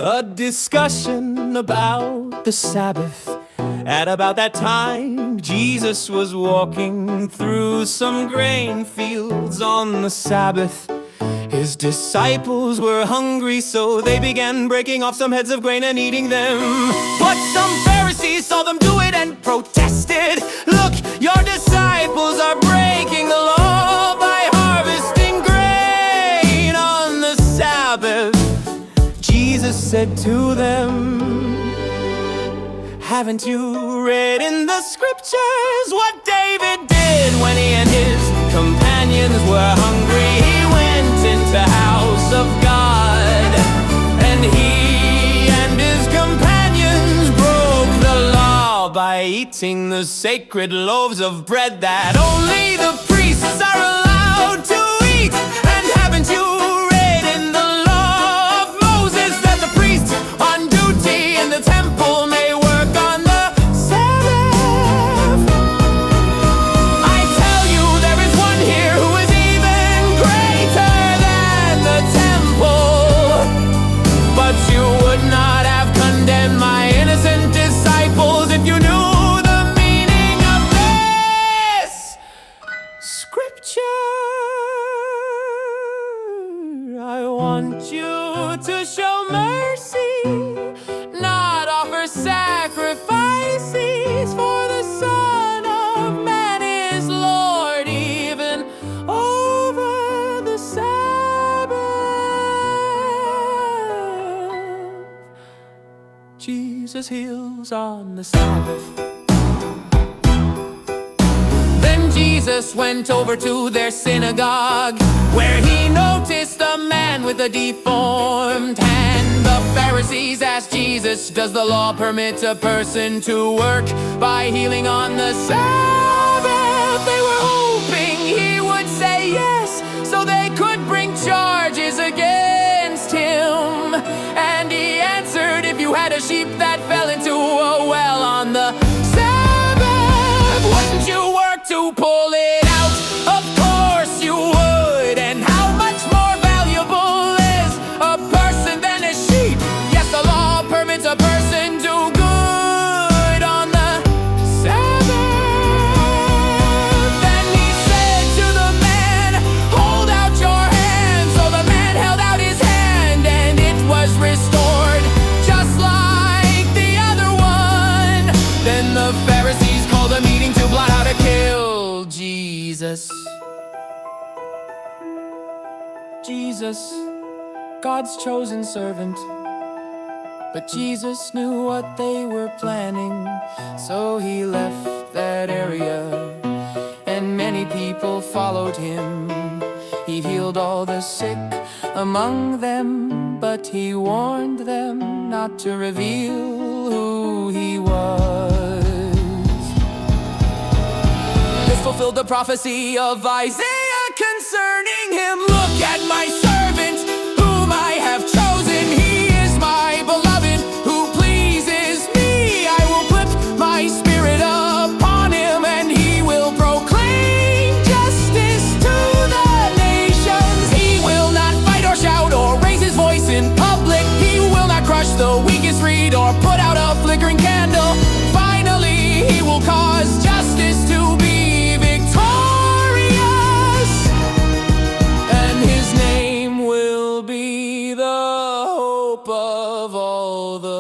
A discussion about the Sabbath. At about that time, Jesus was walking through some grain fields on the Sabbath. His disciples were hungry, so they began breaking off some heads of grain and eating them. But some Pharisees saw them do it and protested. "Look, your disciples are breaking the law by harvesting grain on the Sabbath." Jesus said to them, "Haven't you read in the scriptures what David did when he and his companions were hungry? He went into the house of God, and he and his companions broke the law by eating the sacred loaves of bread that only the priests are allowed to eat. And haven't you read in the law of Moses that the priests on duty in the temple may work on the Sabbath? I tell you, there is one here who is even greater than the temple." But you would not have condemned my innocent disciples if you knew the meaning of this scripture. I want you to show mercy, not offer sacrifices, for the Son of Man is Lord even over the Sabbath. Jesus heals on the Sabbath. Then Jesus went over to their synagogue, where he noticed a man with a deformed hand. The Pharisees asked Jesus, "Does the law permit a person to work by healing on the Sabbath?" They were hoping he would say yes, so they could bring charges against him. And he answered, "If you had a sheep that fell into a well on the Sabbath, wouldn't you work to pull it out? Of course you would. And how much more valuable is a person than a sheep? Yes, the law permits a person to good on the Sabbath." Then he said to the man, "Hold out your hand." So the man held out his hand, and it was restored, just like the other one. Then the Pharisees called a meeting to plot how to kill Jesus. Jesus, God's chosen servant. But Jesus knew what they were planning, so he left that area, and many people followed him. He healed all the sick among them, but he warned them not to reveal who he was. This fulfilled the prophecy of Isaiah concerning him. "Look at my servant, whom I have chosen. He is my beloved, who pleases me. I will put my spirit upon him, and he will proclaim justice to the nations. He will not fight or shout or raise his voice in public. He will not crush the weakest reed or put out a flickering candle. Finally, he will cause justice to be victorious, and his name will be the hope of all the